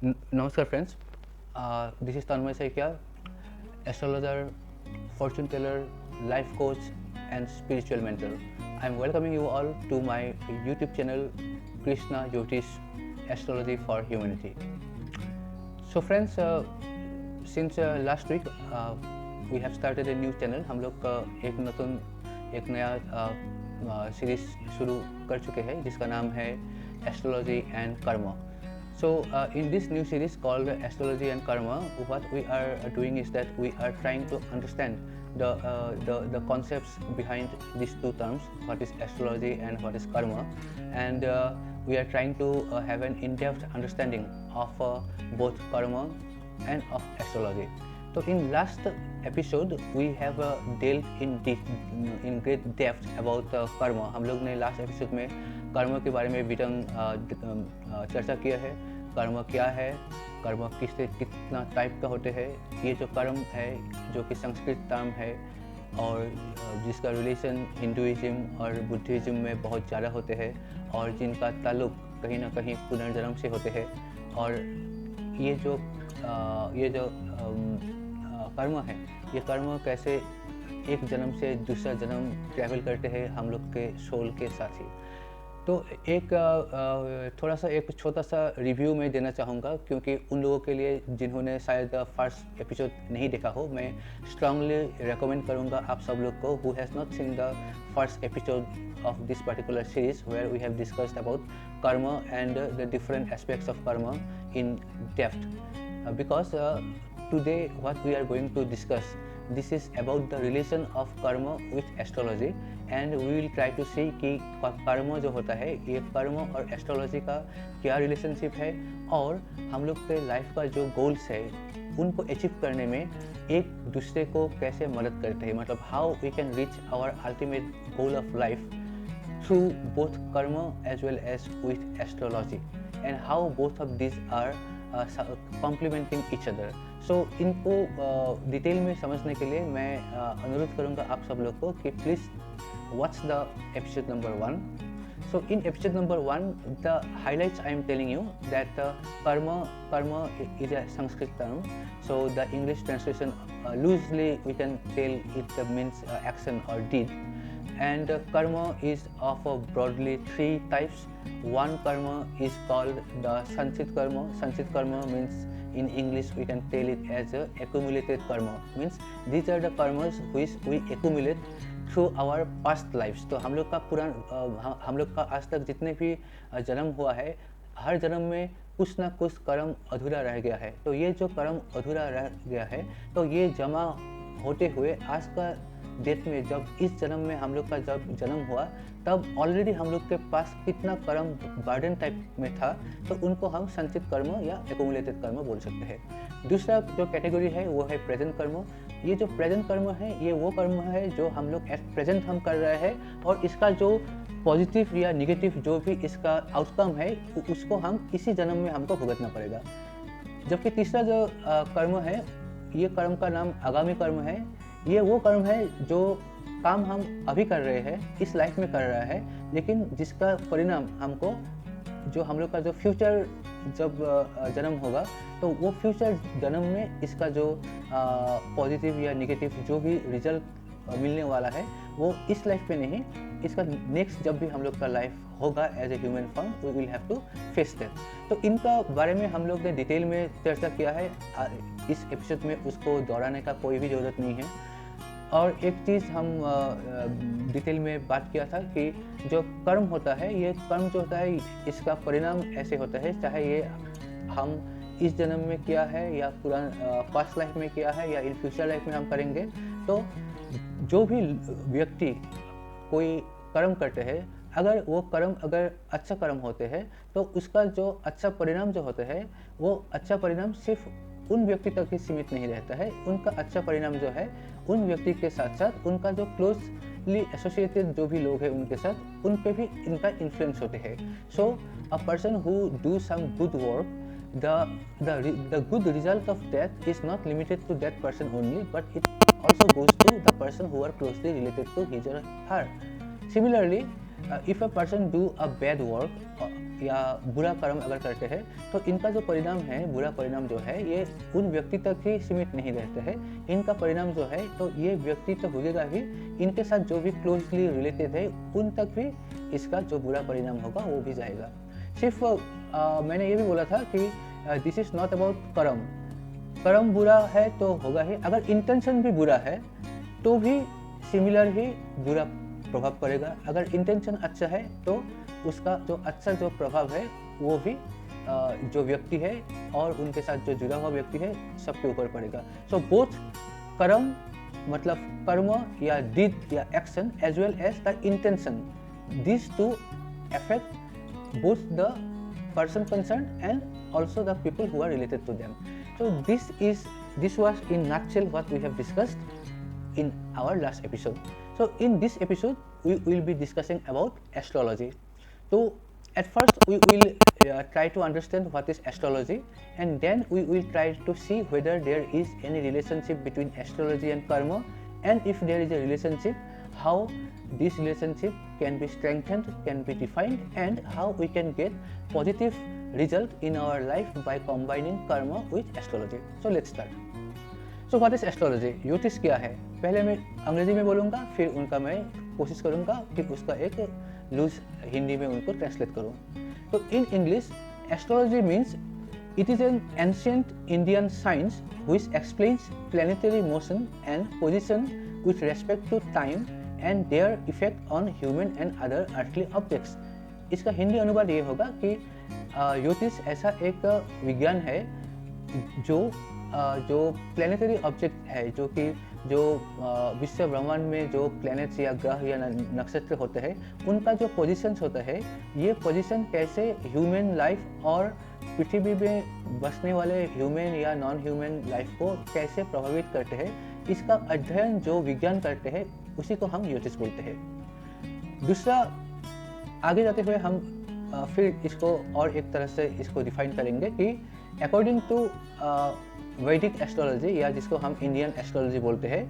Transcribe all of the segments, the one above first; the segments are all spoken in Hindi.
Namaskar friends, this is Tanmay Saikia, astrologer, fortune teller, life coach and spiritual mentor. I am welcoming you all to my YouTube channel Krishna Jyotish Astrology for Humanity. So friends, since last week we have started a new channel. हम लोग एक नया सीरीज शुरू कर चुके हैं जिसका नाम है astrology and Karma. So in this new series called Astrology and Karma, what we are doing is that we are trying to understand the concepts behind these two terms, what is astrology and what is karma, and we are trying to have an in-depth understanding of both karma and of astrology. So in last episode we have delved in great depth about karma. हम लोग ने last episode में कर्म के बारे में वितंग चर्चा किया है. कर्म क्या है, कर्म किससे कितना टाइप का होते हैं, ये जो कर्म है जो कि संस्कृत टर्म है और जिसका रिलेशन हिंदुइज्म और बुद्धिज़्म में बहुत ज़्यादा होते हैं और जिनका ताल्लुक कहीं ना कहीं पुनर्जन्म से होते हैं. और ये जो कर्म है, ये कर्म कैसे एक जन्म से दूसरा जन्म ट्रैवल करते हैं हम लोग के सोल के साथ ही. तो थोड़ा सा एक छोटा सा रिव्यू मैं देना चाहूँगा क्योंकि उन लोगों के लिए जिन्होंने शायद फर्स्ट एपिसोड नहीं देखा हो, मैं स्ट्रांगली रेकमेंड करूँगा आप सब लोग को who has not seen the first episode of this particular series where we have discussed about karma and the different aspects of karma in depth. Because today what we are going to discuss, this is about the relation of karma with astrology and we will try to see कि कर्म जो होता है ये कर्म और एस्ट्रोलॉजी का क्या रिलेशनशिप है और हम लोग के लाइफ का जो गोल्स है उनको अचीव करने में एक दूसरे को कैसे मदद करते हैं. मतलब how we can reach our ultimate goal of life through both karma as well as with astrology and how both of this are complimenting each other. So इनको डिटेल में समझने के लिए मैं अनुरोध करूँगा आप सब लोग को कि please watch the episode number 1. So in episode number 1, the highlights I am telling you that karma is a Sanskrit term. So the English translation loosely we can tell it means action or deed. And karma is of broadly 3 types. One karma is called the Sanchit karma. Sanchit karma means in English we can tell it as a accumulated karma. Means these are the karmas which we accumulate through our past lifes. तो हम लोग का आज तक जितने भी जन्म हुआ है हर जन्म में कुछ ना कुछ कर्म अधूरा रह गया है. तो ये जो कर्म अधूरा रह गया है तो ये जमा होते हुए आज का डेट में जब इस जन्म में हम लोग का जब जन्म हुआ तब ऑलरेडी हम लोग के पास कितना कर्म बर्डन टाइप में था तो उनको हम संचित कर्म या एक्यूमुलेटेड कर्म बोल सकते हैं. दूसरा जो कैटेगरी है वो है प्रेजेंट कर्म. ये जो प्रेजेंट कर्म है ये वो कर्म है जो हम लोग एट प्रेजेंट हम कर रहे हैं और इसका जो पॉजिटिव या निगेटिव जो भी इसका आउटकम है उसको हम इसी जन्म में हमको भुगतना पड़ेगा. जबकि तीसरा जो कर्म है ये कर्म का नाम आगामी कर्म है. ये वो कर्म है जो काम हम अभी कर रहे हैं इस लाइफ में कर रहा है लेकिन जिसका परिणाम हमको जो हम लोग का जो फ्यूचर जब जन्म होगा तो वो फ्यूचर जन्म में इसका जो पॉजिटिव या नेगेटिव जो भी रिजल्ट मिलने वाला है वो इस लाइफ में नहीं, इसका नेक्स्ट जब भी हम लोग का लाइफ होगा as a human form we will have to face that. तो इनका बारे में हम लोग ने डिटेल में चर्चा किया है इस एपिसोड में, उसको दोहराने का कोई भी ज़रूरत नहीं है. और एक चीज़ हम डिटेल में बात किया था कि जो कर्म होता है ये कर्म जो होता है इसका परिणाम ऐसे होता है चाहे ये हम इस जन्म में किया है या पास्ट लाइफ में किया है या इन फ्यूचर लाइफ में हम करेंगे. तो जो भी व्यक्ति कोई कर्म करते हैं अगर वो कर्म अगर अच्छा कर्म होते हैं तो उसका जो अच्छा परिणाम जो होता है वो अच्छा परिणाम सिर्फ उन व्यक्ति तक ही सीमित नहीं रहता है. उनका अच्छा परिणाम जो है उन व्यक्ति के साथ साथ उनका जो क्लोजली एसोसिएटेड जो भी लोग हैं उनके साथ उन पे भी इनका इन्फ्लुएंस होते हैं. So a person who do some good work the good result of that is not limited to that person only but it also goes to the person who are closely related to his or her. Similarly, if a person do a bad work या बुरा कर्म अगर करते हैं तो इनका जो परिणाम है, बुरा परिणाम जो है, ये उन व्यक्ति तक ही सीमित नहीं रहते हैं। इनका परिणाम जो है तो ये व्यक्ति तो भोगेगा ही, इनके साथ जो भी क्लोजली रिलेटेड है उन तक भी इसका जो बुरा परिणाम होगा वो भी जाएगा। सिर्फ मैंने ये भी बोला था कि दिस इज़ नॉट अबाउट कर्म। कर्म बुरा है तो होगा ही, अगर इंटेंशन भी बुरा है तो भी सिमिलर ही बुरा प्रभाव पड़ेगा। अगर इंटेंशन अच्छा है तो उसका जो अच्छा जो प्रभाव है वो भी जो व्यक्ति है और उनके साथ जो जुड़ा हुआ व्यक्ति है सबके ऊपर पड़ेगा। सो बोथ कर्म मतलब कर्म या डीड या action as well as the intention, this to affect both the person concerned and also the people who are related to them. So this was in nutshell what we have discussed in our last episode. So in this episode we will be discussing about astrology. So at first we will try to understand what is astrology, and then we will try to see whether there is any relationship between astrology and karma, and if there is a relationship, how this relationship can be strengthened, can be defined, and how we can get positive result in our life by combining karma with astrology. So let's start. So what is astrology? ज्योतिष क्या है? पहले मैं अंग्रेजी में बोलूँगा, फिर उनका मैं कोशिश करूँगा कि उसका एक लूज हिंदी में उनको ट्रांसलेट करूँ। तो in English, astrology means it is an ancient Indian science which explains planetary motion and position with respect to time and their effect on human and other earthly objects. इसका हिंदी अनुवाद ये होगा कि ज्योतिष ऐसा एक विज्ञान है जो प्लैनेटरी ऑब्जेक्ट है, जो विश्व ब्रह्मांड में जो प्लैनेट्स या ग्रह या नक्षत्र होते हैं उनका जो पोजीशंस होता है, ये पोजीशन कैसे ह्यूमन लाइफ और पृथ्वी में बसने वाले ह्यूमन या नॉन ह्यूमन लाइफ को कैसे प्रभावित करते हैं, इसका अध्ययन जो विज्ञान करते हैं उसी को हम ज्योतिष बोलते हैं। दूसरा, आगे जाते हुए हम फिर इसको और एक तरह से इसको डिफाइन करेंगे कि अकॉर्डिंग टू वैदिक एस्ट्रोलॉजी या जिसको हम इंडियन एस्ट्रोलॉजी बोलते हैं,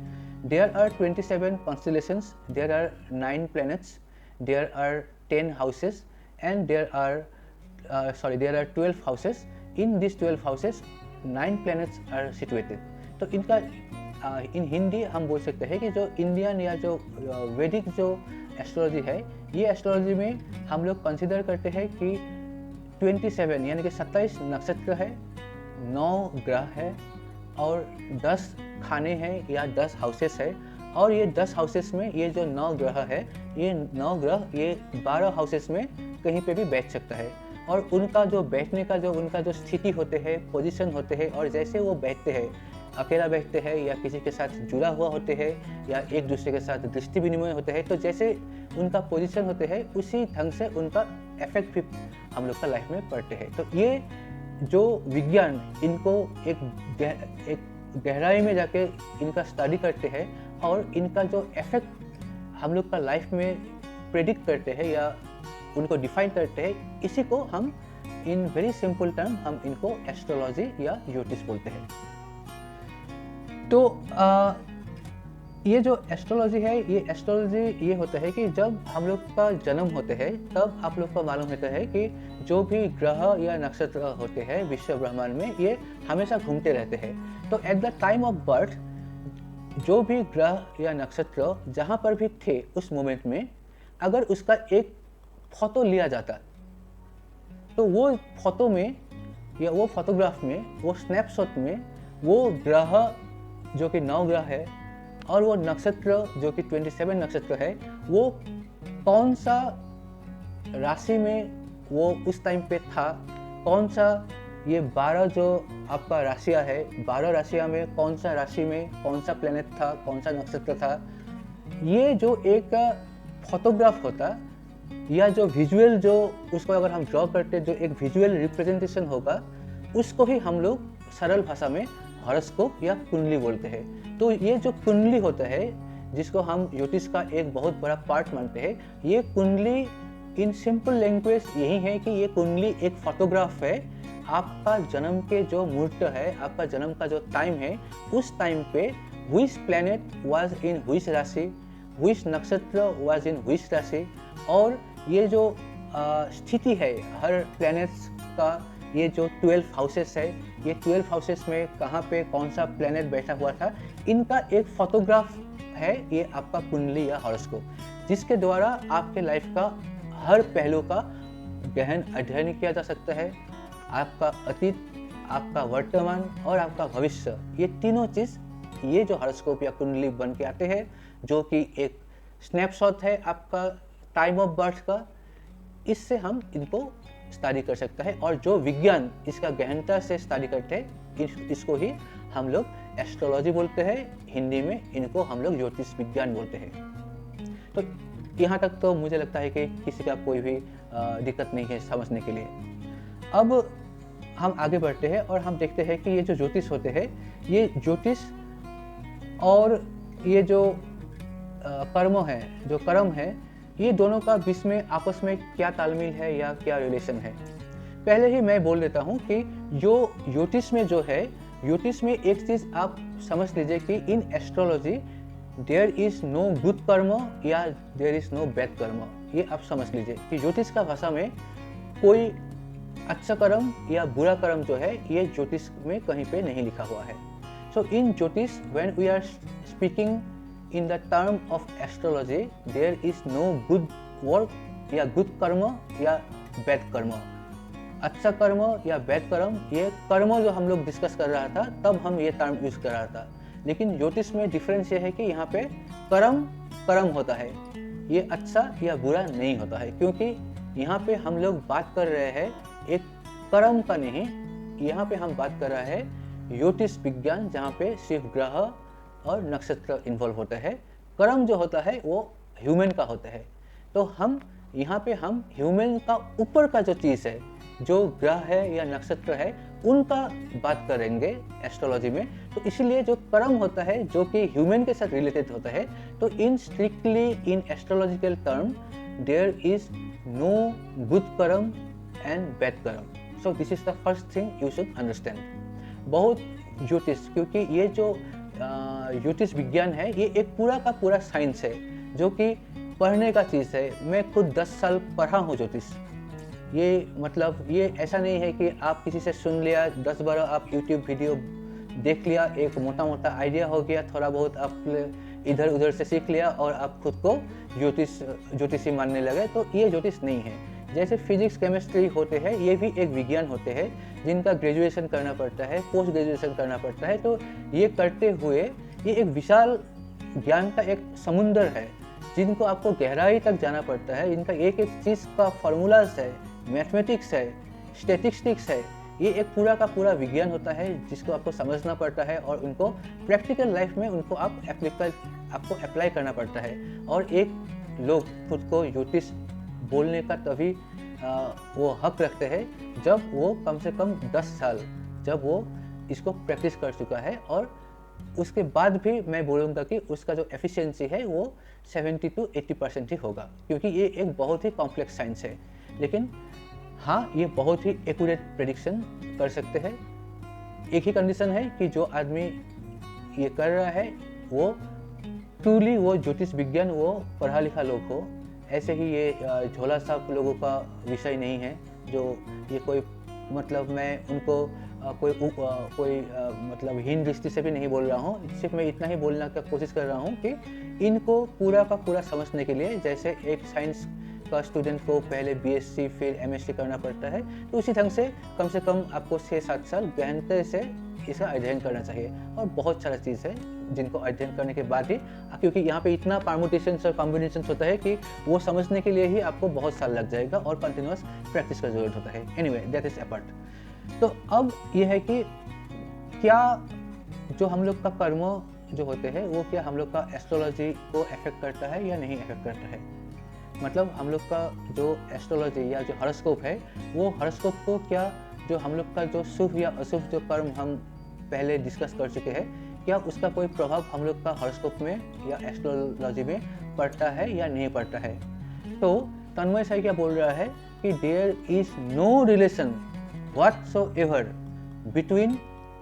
there are 27 constellations, there are 9 planets, there are 10 houses and there are 12 houses. In this 12 houses 9 planets are situated. तो इनका इन हिंदी हम बोल सकते हैं कि जो इंडियन या जो वैदिक जो एस्ट्रोलॉजी है, ये एस्ट्रोलॉजी में हम लोग कंसिडर करते हैं कि 27 यानी कि 27 नक्षत्र है, 9 ग्रह है और 10 खाने हैं या 10 हाउसेस है। और ये 10 हाउसेस में ये जो 9 ग्रह है, ये 9 ग्रह ये 12 हाउसेस में कहीं पे भी बैठ सकता है। और उनका जो बैठने का जो उनका जो स्थिति होते हैं, पोजीशन होते हैं, और जैसे वो बैठते हैं, अकेला बैठते हैं या किसी के साथ जुड़ा हुआ होते हैं या एक दूसरे के साथ दृष्टि विनिमय होते हैं, तो जैसे उनका पोजीशन होते हैं उसी ढंग से उनका इफेक्ट भी हम लोग का लाइफ में पड़ते हैं। तो ये जो विज्ञान इनको एक गहराई में जाके इनका स्टडी करते हैं और इनका जो इफेक्ट हम लोग का लाइफ में प्रेडिक्ट करते हैं या उनको डिफाइन करते हैं, इसी को हम इन वेरी सिंपल टर्म हम इनको एस्ट्रोलॉजी या ज्योतिष बोलते हैं। तो ये जो एस्ट्रोलॉजी है, ये एस्ट्रोलॉजी ये होता है कि जब हम लोग का जन्म होते हैं तब आप लोग को मालूम होता है कि जो भी ग्रह या नक्षत्र होते हैं विश्व ब्रह्मांड में, ये हमेशा घूमते रहते हैं। तो at the time of birth जो भी ग्रह या नक्षत्र जहाँ पर भी थे उस मोमेंट में, अगर उसका एक फोटो लिया जाता तो वो फोटो में या वो फोटोग्राफ में, वो स्नैपशॉट में, वो ग्रह जो कि 9 ग्रह है और वो नक्षत्र जो कि 27 नक्षत्र है, वो कौन सा राशि में वो उस टाइम पे था, कौन सा ये 12 जो आपका राशियाँ है, 12 राशियाँ में कौन सा राशि में कौन सा प्लेनेट था, कौन सा नक्षत्र था, ये जो एक फोटोग्राफ होता या जो विजुअल जो उसको अगर हम ड्रॉ करते जो एक विजुअल रिप्रेजेंटेशन होगा, उसको ही हम लोग सरल भाषा में हॉरोस्कोप या कुंडली बोलते हैं। तो ये जो कुंडली होता है जिसको हम ज्योतिष का एक बहुत बड़ा पार्ट मानते हैं, ये कुंडली इन सिंपल लैंग्वेज यही है कि ये कुंडली एक फोटोग्राफ है। आपका जन्म के जो मुहूर्त है, आपका जन्म का जो टाइम है, उस टाइम पे which planet was in which राशि, व्हिच नक्षत्र वाज इन व्हिच राशि, और ये जो स्थिति है हर प्लैनेट्स का, ये जो 12 हाउसेस है, ये 12 हाउसेस में कहाँ पे कौन सा प्लैनेट बैठा हुआ था, इनका एक फोटोग्राफ है ये आपका कुंडली या हॉरोस्कोप, जिसके द्वारा आपके लाइफ का हर पहलू का गहन अध्ययन किया जा सकता है। आपका अतीत, आपका वर्तमान और आपका भविष्य, ये तीनों चीज़ ये जो हॉरोस्कोप या कुंडली बन के आते हैं, जो कि एक स्नैपशॉट है आपका टाइम ऑफ बर्थ का, इससे हम इनको स्टडी कर सकते हैं। और जो विज्ञान इसका गहनता से स्टडी करते हैं, इसको ही हम लोग एस्ट्रोलॉजी बोलते हैं, हिंदी में इनको हम लोग ज्योतिष विज्ञान बोलते हैं। तो यहाँ तक तो मुझे लगता है कि किसी का कोई भी दिक्कत नहीं है समझने के लिए। अब हम आगे बढ़ते हैं और हम देखते हैं कि ये जो ज्योतिष होते हैं, ये ज्योतिष और ये जो कर्म है, जो कर्म है, ये दोनों का बीच में आपस में क्या तालमेल है या क्या रिलेशन है। पहले ही मैं बोल देता हूँ कि जो ज्योतिष में जो है, ज्योतिष में एक चीज़ आप समझ लीजिए कि in astrology there is no good karma या देयर इज़ नो बैड कर्म। ये आप समझ लीजिए कि ज्योतिष का भाषा में कोई अच्छा कर्म या बुरा कर्म जो है, ये ज्योतिष में कहीं पे नहीं लिखा हुआ है। So in jyotish when we are speaking in the term of astrology, there is no good work या good कर्म या bad कर्म। अच्छा कर्म या bad कर्म, ये कर्म जो हम लोग डिस्कस कर रहा था तब हम ये टर्म यूज कर रहा था। लेकिन ज्योतिष में डिफरेंस ये है कि यहाँ पे कर्म कर्म होता है, ये अच्छा या बुरा नहीं होता है, क्योंकि यहाँ पे हम लोग बात कर रहे हैं एक कर्म का नहीं, यहाँ पे हम बात कर रहे हैं ज्योतिष विज्ञान, जहाँ पे सिर्फ ग्रह और नक्षत्र इन्वॉल्व होता है। कर्म जो होता है वो ह्यूमन का होता है। तो हम यहाँ पे हम ह्यूमन का ऊपर का जो चीज़ है, जो ग्रह है या नक्षत्र है, उनका बात करेंगे एस्ट्रोलॉजी में। तो इसलिए जो कर्म होता है जो कि ह्यूमन के साथ रिलेटेड होता है, तो in strictly in astrological term there is no good karma and bad karma. So this is the first thing you should understand. बहुत ज्योतिष, क्योंकि ये जो ज्योतिष विज्ञान है, ये एक पूरा का पूरा साइंस है जो कि पढ़ने का चीज़ है। मैं खुद 10 साल पढ़ा हूँ ज्योतिष। ये मतलब ये ऐसा नहीं है कि आप किसी से सुन लिया, 10 बार आप यूट्यूब वीडियो देख लिया, एक मोटा मोटा आइडिया हो गया, थोड़ा बहुत आप इधर उधर से सीख लिया और आप खुद को ज्योतिषी मानने लगे। तो ये ज्योतिष नहीं है। जैसे फिजिक्स केमिस्ट्री होते हैं, ये भी एक विज्ञान होते हैं जिनका ग्रेजुएशन करना पड़ता है, पोस्ट ग्रेजुएशन करना पड़ता है। तो ये करते हुए ये एक विशाल ज्ञान का एक समुंदर है, जिनको आपको गहराई तक जाना पड़ता है। इनका एक एक चीज़ का फार्मूलाज है, मैथमेटिक्स है, स्टैटिस्टिक्स है। ये एक पूरा का पूरा विज्ञान होता है जिसको आपको समझना पड़ता है और उनको प्रैक्टिकल लाइफ में उनको आपको अप्लाई करना पड़ता है। और एक लोग खुद को ज्योतिष बोलने का तभी वो हक रखते हैं जब वो कम से कम 10 साल जब वो इसको प्रैक्टिस कर चुका है, और उसके बाद भी मैं बोलूँगा कि उसका जो एफिशिएंसी है वो 70 to 80% ही होगा, क्योंकि ये एक बहुत ही कॉम्प्लेक्स साइंस है। लेकिन हाँ, ये बहुत ही एक्यूरेट प्रेडिक्शन कर सकते हैं। एक ही कंडीशन है कि जो आदमी ये कर रहा है वो ट्रूली वो ज्योतिष विज्ञान वो पढ़ा लिखा लोग हो। ऐसे ही ये झोला छाप लोगों का विषय नहीं है, जो ये कोई मतलब मैं उनको कोई मतलब हीन दृष्टि से भी नहीं बोल रहा हूँ। सिर्फ मैं इतना ही बोलने की कोशिश कर रहा हूँ कि इनको पूरा का पूरा समझने के लिए, जैसे एक साइंस का स्टूडेंट को पहले बीएससी फिर एमएससी करना पड़ता है, तो उसी ढंग से कम आपको 6-7 साल गहनता से इसका अध्ययन करना चाहिए। और बहुत सारा चीज़ है जिनको अध्ययन करने के बाद ही, क्योंकि यहाँ पे इतना परमुटेशंस और कॉम्बिनेशंस होता है कि वो समझने के लिए ही आपको बहुत साल लग जाएगा और कंटिन्यूस प्रैक्टिस का जरूरत होता है। Anyway, that is apart. तो अब ये है कि क्या जो हम लोग का कर्म जो होते हैं वो क्या हम लोग का एस्ट्रोलॉजी को अफेक्ट करता है या नहीं अफेक्ट करता है। मतलब हम लोग का जो एस्ट्रोलॉजी या जो हॉरोस्कोप है, वो हॉरोस्कोप को क्या जो हम लोग का जो शुभ या अशुभ जो कर्म हम पहले डिस्कस कर चुके हैं, क्या उसका कोई प्रभाव हम लोग का हॉरोस्कोप में या एस्ट्रोलॉजी में पड़ता है या नहीं पड़ता है। तो तन्मय साई क्या बोल रहा है कि there is no relation whatsoever between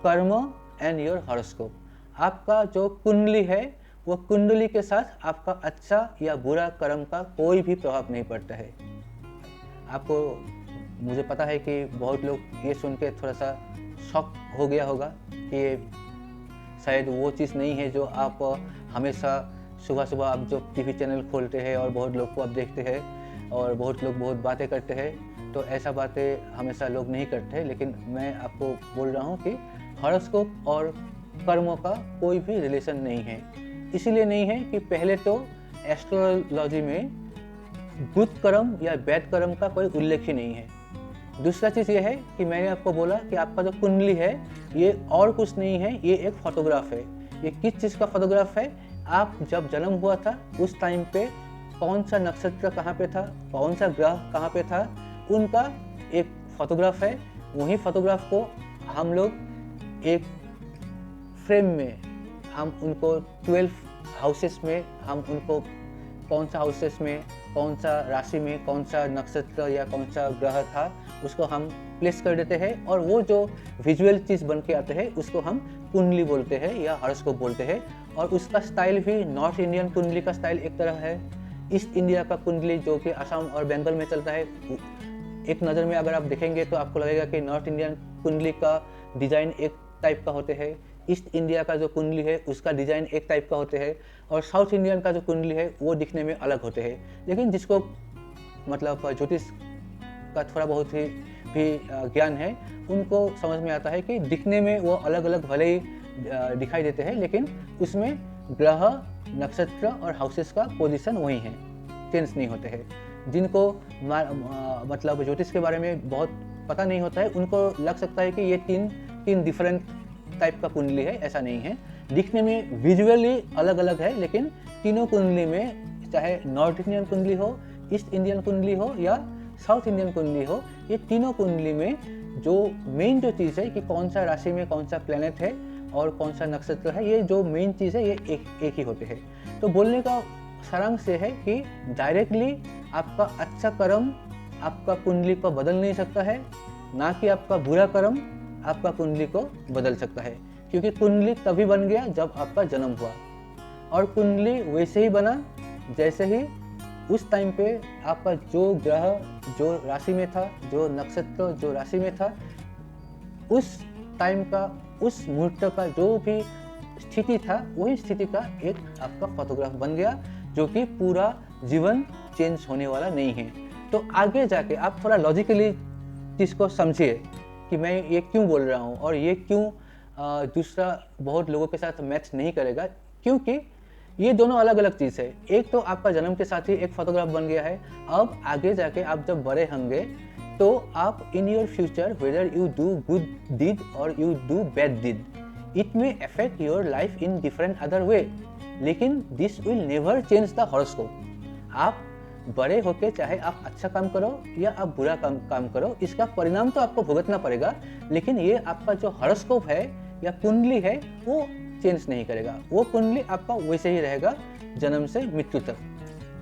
karma and your horoscope. आपका जो कुंडली है वो कुंडली के साथ आपका अच्छा या बुरा कर्म का कोई भी प्रभाव नहीं पड़ता है। आपको, मुझे पता है कि बहुत लोग ये सुन के थोड़ा सा शॉक हो गया होगा कि ये शायद वो चीज़ नहीं है जो आप हमेशा सुबह सुबह आप जो टीवी चैनल खोलते हैं और बहुत लोग को आप देखते हैं और बहुत लोग बहुत बातें करते हैं, तो ऐसा बातें हमेशा लोग नहीं करते। लेकिन मैं आपको बोल रहा हूँ कि हॉरोस्कोप और कर्मों का कोई भी रिलेशन नहीं है। इसीलिए नहीं है कि पहले तो एस्ट्रोलॉजी में गुड कर्म या बैड कर्म का कोई उल्लेख ही नहीं है। दूसरा चीज़ ये है कि मैंने आपको बोला कि आपका जो कुंडली है ये और कुछ नहीं है, ये एक फोटोग्राफ है। ये किस चीज़ का फोटोग्राफ है? आप जब जन्म हुआ था उस टाइम पे कौन सा नक्षत्र कहाँ पे था, कौन सा ग्रह कहाँ पे था, उनका एक फोटोग्राफ है। वही फोटोग्राफ को हम लोग एक फ्रेम में, हम उनको 12 हाउसेस में, हम उनको कौन सा हाउसेस में, कौन सा राशि में, कौन सा नक्षत्र या कौन सा ग्रह था, उसको हम प्लेस कर देते हैं और वो जो विजुअल चीज़ बन के आते हैं उसको हम कुंडली बोलते हैं या हॉरोस्कोप बोलते हैं। और उसका स्टाइल भी नॉर्थ इंडियन कुंडली का स्टाइल एक तरह है, ईस्ट इंडिया का कुंडली जो कि असम और बंगाल में चलता है, एक नज़र में अगर आप देखेंगे तो आपको लगेगा कि नॉर्थ इंडियन कुंडली का डिज़ाइन एक टाइप का होते हैं, ईस्ट इंडिया का जो कुंडली है उसका डिज़ाइन एक टाइप का होते हैं, और साउथ इंडियन का जो कुंडली है वो दिखने में अलग होते हैं। लेकिन जिसको मतलब ज्योतिष का थोड़ा बहुत ही भी ज्ञान है, उनको समझ में आता है कि दिखने में वो अलग अलग भले ही दिखाई देते हैं, लेकिन उसमें ग्रह, नक्षत्र और हाउसेस का पोजीशन वही है, चेंज नहीं होते हैं। जिनको मतलब ज्योतिष के बारे में बहुत पता नहीं होता है उनको लग सकता है कि ये तीन डिफरेंट टाइप का कुंडली है, ऐसा नहीं है। दिखने में विजुअली अलग अलग है, लेकिन तीनों कुंडली में, चाहे नॉर्थ इंडियन कुंडली हो, ईस्ट इंडियन कुंडली हो या साउथ इंडियन कुंडली हो, ये तीनों कुंडली में जो मेन जो चीज़ है कि कौन सा राशि में कौन सा प्लेनेट है और कौन सा नक्षत्र है, ये जो मेन चीज़ है ये एक ही होते हैं। तो बोलने का सारांश ये है कि डायरेक्टली आपका अच्छा कर्म आपका कुंडली को बदल नहीं सकता है, ना कि आपका बुरा कर्म आपका कुंडली को बदल सकता है। क्योंकि कुंडली तभी बन गया जब आपका जन्म हुआ, और कुंडली वैसे ही बना जैसे ही उस टाइम पे आपका जो ग्रह जो राशि में था, जो नक्षत्र जो राशि में था, उस टाइम का, उस मुहूर्त का जो भी स्थिति था, वही स्थिति का एक आपका फोटोग्राफ बन गया, जो कि पूरा जीवन चेंज होने वाला नहीं है। तो आगे जाके आप थोड़ा लॉजिकली चीज़ को समझिए कि मैं ये क्यों बोल रहा हूँ और ये क्यों दूसरा बहुत लोगों के साथ मैच नहीं करेगा, क्योंकि ये दोनों अलग अलग चीज़ है। एक तो आपका जन्म के साथ ही एक फोटोग्राफ बन गया है। अब आगे जाके आप जब बड़े होंगे तो आप in your future whether you do good deed और you do bad deed, it may affect your life in different other way, लेकिन this will never change the horoscope. आप बड़े होके चाहे आप अच्छा काम करो या आप बुरा काम करो, इसका परिणाम तो आपको भुगतना पड़ेगा, लेकिन ये आपका जो हॉरोस्कोप है या कुंडली है वो चेंज नहीं करेगा। वो कुंडली आपका वैसे ही रहेगा जन्म से मृत्यु तक,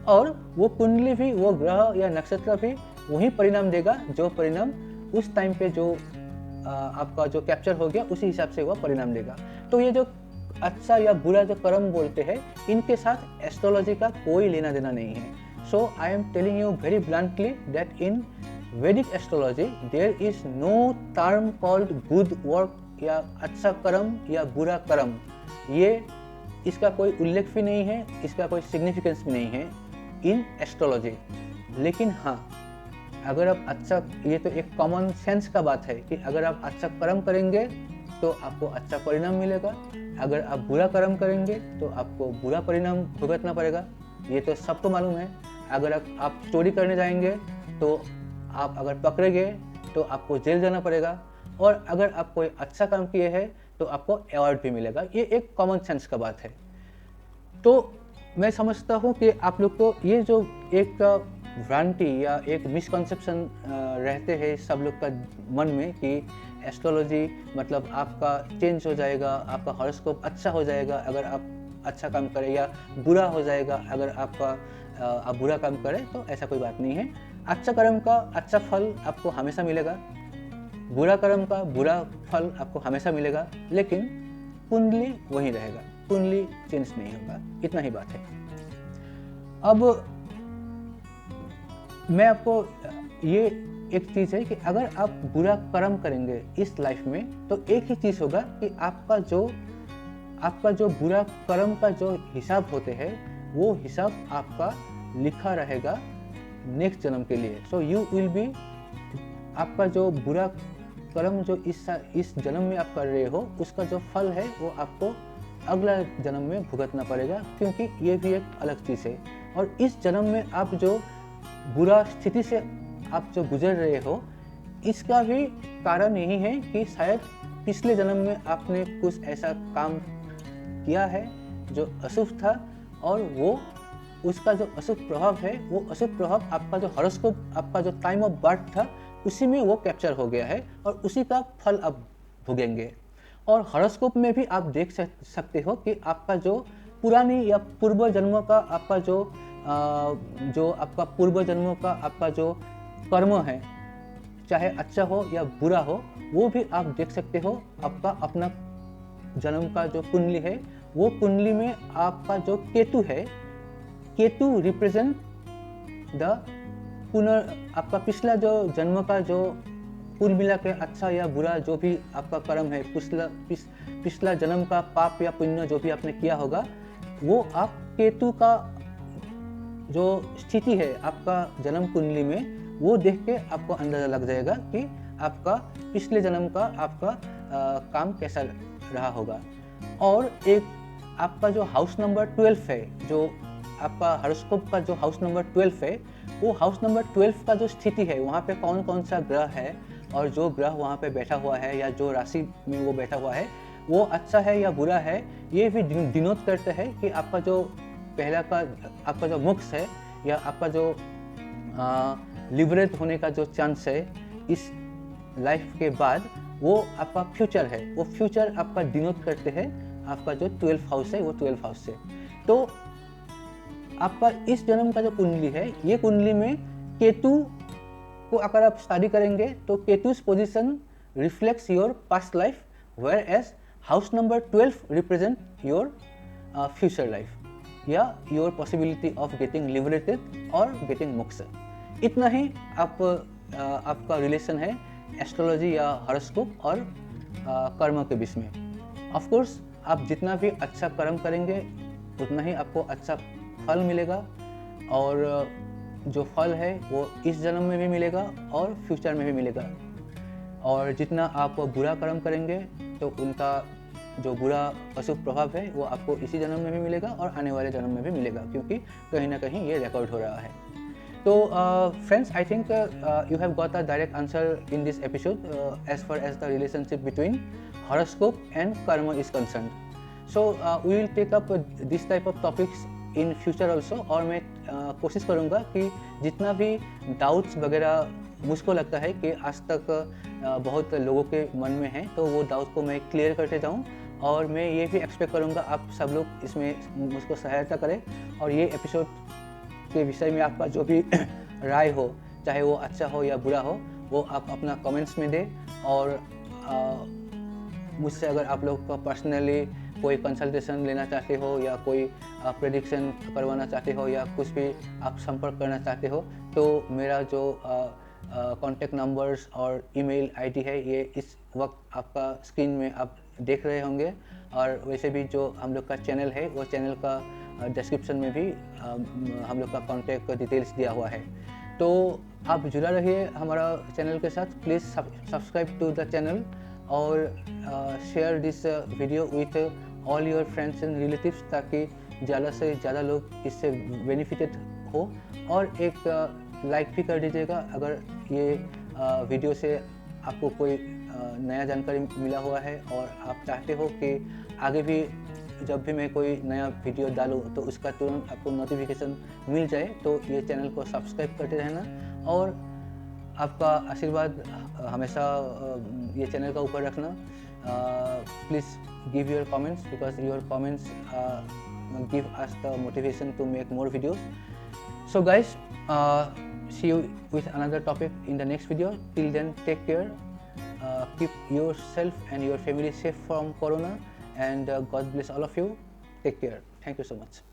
और वो कुंडली भी, वो ग्रह या नक्षत्र भी वही परिणाम देगा जो परिणाम उस टाइम पे जो आपका जो कैप्चर हो गया उसी हिसाब से वह परिणाम देगा। तो ये जो अच्छा या बुरा जो कर्म बोलते हैं, इनके साथ एस्ट्रोलॉजी का कोई लेना देना नहीं है। So I am telling you very bluntly that in Vedic astrology there is no term called good work या अच्छा कर्म या बुरा कर्म। ये इसका कोई उल्लेख भी नहीं है, इसका कोई सिग्निफिकेंस भी नहीं है इन एस्ट्रोलॉजी। लेकिन हाँ, अगर आप अच्छा, ये तो एक कॉमन सेंस का बात है कि अगर आप अच्छा कर्म करेंगे तो आपको अच्छा परिणाम मिलेगा, अगर आप बुरा कर्म करेंगे तो आपको बुरा परिणाम भुगतना पड़ेगा, ये तो सबको मालूम है। अगर आप चोरी करने जाएंगे तो आप अगर पकड़े गए तो आपको जेल जाना पड़ेगा, और अगर आप कोई अच्छा काम किए हैं तो आपको अवार्ड भी मिलेगा। ये एक कॉमन सेंस का बात है। तो मैं समझता हूँ कि आप लोग को ये जो एक भ्रांति या एक मिसकंसेप्शन रहते हैं सब लोग का मन में कि एस्ट्रोलॉजी मतलब आपका चेंज हो जाएगा, आपका हॉरोस्कोप अच्छा हो जाएगा अगर आप अच्छा काम करें, या बुरा हो जाएगा अगर आप बुरा काम करें, तो ऐसा कोई बात नहीं है। अच्छा कर्म का अच्छा फल आपको हमेशा मिलेगा, बुरा कर्म का बुरा फल आपको हमेशा मिलेगा, लेकिन कुंडली वही रहेगा, कुंडली चेंज नहीं होगा, इतना ही बात है। अब मैं आपको ये एक चीज़ है कि अगर आप बुरा कर्म करेंगे इस लाइफ में तो एक ही चीज़ होगा कि आपका जो बुरा कर्म का जो हिसाब होते हैं वो हिसाब आपका लिखा रहेगा नेक्स्ट जन्म के लिए। सो यू विल बी, आपका जो बुरा कर्म जो इस जन्म में आप कर रहे हो उसका जो फल है वो आपको अगला जन्म में भुगतना पड़ेगा, क्योंकि ये भी एक अलग चीज़ है। और इस जन्म में आप जो बुरा स्थिति से आप जो गुजर रहे हो इसका भी कारण यही है कि शायद पिछले जन्म में आपने कुछ ऐसा काम किया है जो अशुभ था, और वो उसका जो अशुभ प्रभाव है वो अशुभ प्रभाव आपका जो हॉरोस्कोप, आपका जो टाइम ऑफ बर्थ था उसी में वो कैप्चर हो गया है और उसी का फल आप भोगेंगे। और हॉरोस्कोप में भी आप देख सकते हो कि आपका जो पुरानी या पूर्व जन्मों का आपका जो आपका पूर्व जन्मों का आपका जो कर्म है, चाहे अच्छा हो या बुरा हो, वो भी आप देख सकते हो। आपका अपना जन्म का जो कुंडली है वो कुंडली में आपका जो केतु है, केतु रिप्रेजेंट आपका पिछला जो जन्म का जो कुल मिला के अच्छा या बुरा जो भी आपका कर्म है, पिछला जन्म का पाप या पुण्य जो भी आपने किया होगा, वो आप केतु का जो स्थिति है आपका जन्म कुंडली में वो देख के आपको अंदाजा लग जाएगा कि आपका पिछले जन्म का आपका काम कैसा रहा होगा। और एक आपका जो हाउस नंबर 12 है, जो आपका हॉरोस्कोप का जो हाउस नंबर 12 है, वो हाउस नंबर 12 का जो स्थिति है वहाँ पे कौन कौन सा ग्रह है और जो ग्रह वहाँ पे बैठा हुआ है या जो राशि में वो बैठा हुआ है वो अच्छा है या बुरा है, ये भी डिनोट करता है कि आपका जो पहला का आपका जो मोक्ष है या आपका जो लिबरेट होने का जो चांस है इस लाइफ के बाद, वो आपका फ्यूचर है। वो फ्यूचर आपका डिनोट करते हैं आपका जो 12 हाउस है वो 12 हाउस से। तो आपका इस जन्म का जो कुंडली है, ये कुंडली में केतु को अगर आप स्टडी करेंगे तो Ketu's position reflects your past life, whereas house number 12 represent your future life या your possibility of getting liberated और गेटिंग मोक्ष। इतना ही आपका रिलेशन है एस्ट्रोलॉजी या हॉरोस्कोप और कर्म के बीच में। ऑफ कोर्स आप जितना भी अच्छा कर्म करेंगे उतना ही आपको अच्छा फल मिलेगा, और जो फल है वो इस जन्म में भी मिलेगा और फ्यूचर में भी मिलेगा। और जितना आप बुरा कर्म करेंगे तो उनका जो बुरा अशुभ प्रभाव है वो आपको इसी जन्म में भी मिलेगा और आने वाले जन्म में भी मिलेगा, क्योंकि कहीं ना कहीं ये रिकॉर्ड हो रहा है। तो friends, I think you have got a direct answer in this episode as far as the relationship between horoscope and karma is concerned. So we will take up this type of topics in future also, और मैं कोशिश करूँगा कि जितना भी डाउट्स वगैरह मुझको लगता है कि आज तक बहुत लोगों के मन में है, तो वो डाउट को मैं क्लियर करते जाऊँ। और मैं ये भी एक्सपेक्ट करूँगा आप सब लोग इसमें मुझको सहायता करें, और ये एपिसोड के विषय में आपका जो भी राय हो, चाहे वो अच्छा हो या बुरा हो, वो आप अपना कमेंट्स में दें। और मुझसे अगर आप लोग पर्सनली कोई कंसल्टेशन लेना चाहते हो या कोई प्रेडिक्शन करवाना चाहते हो या कुछ भी आप संपर्क करना चाहते हो, तो मेरा जो कॉन्टैक्ट नंबर्स और ईमेल आईडी है ये इस वक्त आपका स्क्रीन में आप देख रहे होंगे। और वैसे भी जो हम लोग का चैनल है वो चैनल का डिस्क्रिप्शन में भी हम लोग का कॉन्टैक्ट डिटेल्स दिया हुआ है। तो आप जुड़ा रहिए हमारा चैनल के साथ। Please subscribe to the channel और share this video with all your friends and relatives, ताकि ज़्यादा से ज़्यादा लोग इससे बेनिफिटेड हो। और एक लाइक भी कर दीजिएगा अगर ये वीडियो से आपको कोई नया जानकारी मिला हुआ है और आप चाहते हो कि आगे भी जब भी मैं कोई नया वीडियो डालूँ तो उसका तुरंत आपको नोटिफिकेशन मिल जाए। तो ये चैनल को सब्सक्राइब करते रहना और आपका आशीर्वाद हमेशा ये चैनल का ऊपर रखना। Please give your comments, because your comments give us the motivation to make more videos. So guys, see you with another topic in the next video. Till then, take care. Keep yourself and your family safe from corona, and God bless all of you. Take care. Thank you so much.